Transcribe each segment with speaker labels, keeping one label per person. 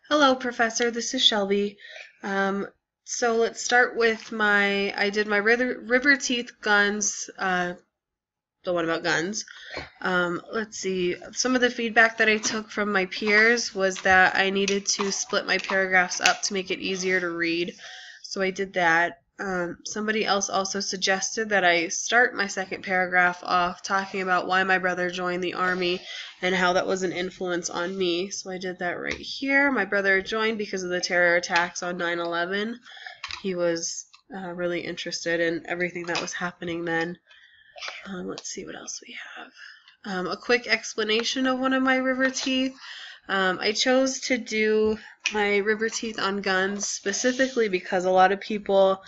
Speaker 1: Hello, Professor. This is Shelby. Um, so let's start with I did my River Teeth guns, the one about guns. Let's see. Some of the feedback that I took from my peers was that I needed to split my paragraphs up to make it easier to read. So I did that. Somebody else also suggested that I start my second paragraph off talking about why my brother joined the Army and how that was an influence on me. So I did that right here. My brother joined because of the terror attacks on 9/11. He was really interested in everything that was happening then. Let's see what else we have. A quick explanation of one of my river teeth. I chose to do my river teeth on guns specifically because a lot of people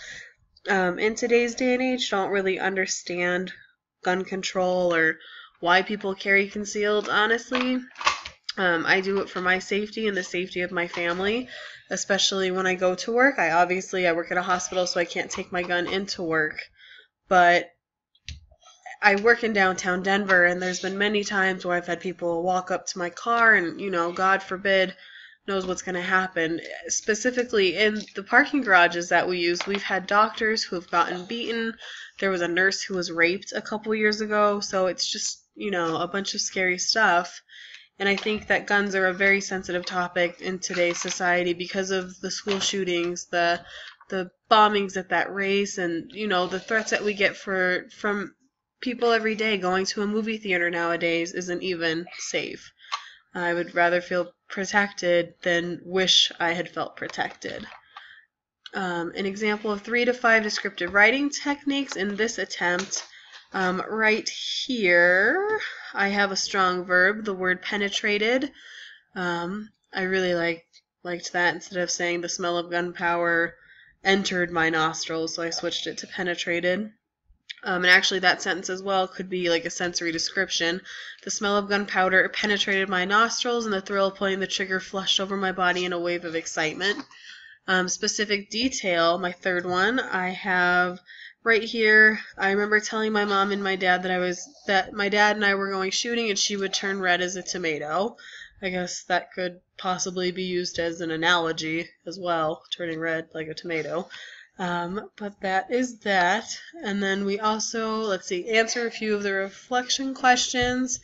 Speaker 1: in today's day and age don't really understand gun control or why people carry concealed, honestly. I do it for my safety and the safety of my family, especially when I go to work. I work at a hospital, so I can't take my gun into work, but I work in downtown Denver, and there's been many times where I've had people walk up to my car and, God forbid, knows what's going to happen. Specifically in the parking garages that we use, we've had doctors who have gotten beaten. There was a nurse who was raped a couple years ago, so it's just, a bunch of scary stuff. And I think that guns are a very sensitive topic in today's society because of the school shootings, the bombings at that race, and, the threats that we get from people every day. Going to a movie theater nowadays isn't even safe. I would rather feel protected than wish I had felt protected. An example of 3 to 5 descriptive writing techniques in this attempt. Right here, I have a strong verb, the word penetrated. I really liked that. Instead of saying the smell of gunpowder entered my nostrils, so I switched it to penetrated. And actually that sentence as well could be like a sensory description. The smell of gunpowder penetrated my nostrils, and the thrill of pulling the trigger flushed over my body in a wave of excitement. Specific detail, my third one, I have right here. I remember telling my mom and my dad that my dad and I were going shooting, and she would turn red as a tomato. I guess that could possibly be used as an analogy as well, turning red like a tomato. But that is that. And then we also, answer a few of the reflection questions.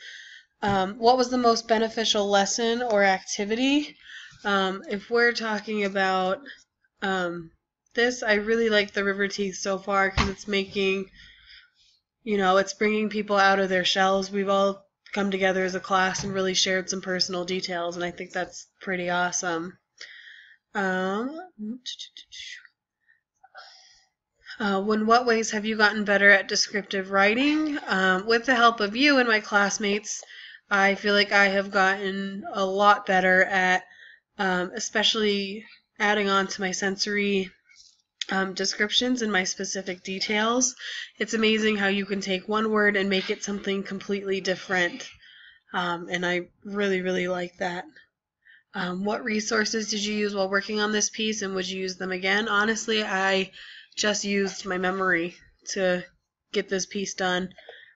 Speaker 1: What was the most beneficial lesson or activity? If we're talking about this, I really like the river teeth so far because it's making, it's bringing people out of their shells. We've all come together as a class and really shared some personal details, and I think that's pretty awesome. In what ways have you gotten better at descriptive writing? With the help of you and my classmates, I feel like I have gotten a lot better at especially adding on to my sensory descriptions and my specific details. It's amazing how you can take one word and make it something completely different, and I really, really like that. What resources did you use while working on this piece, and would you use them again? Honestly, I just used my memory to get this piece done.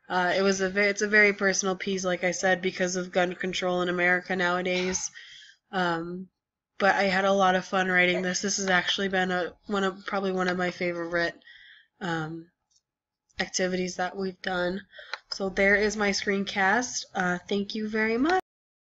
Speaker 1: It's a very personal piece, like I said, because of gun control in America nowadays. But I had a lot of fun writing this. This has actually been probably one of my favorite activities that we've done. So there is my screencast. Thank you very much.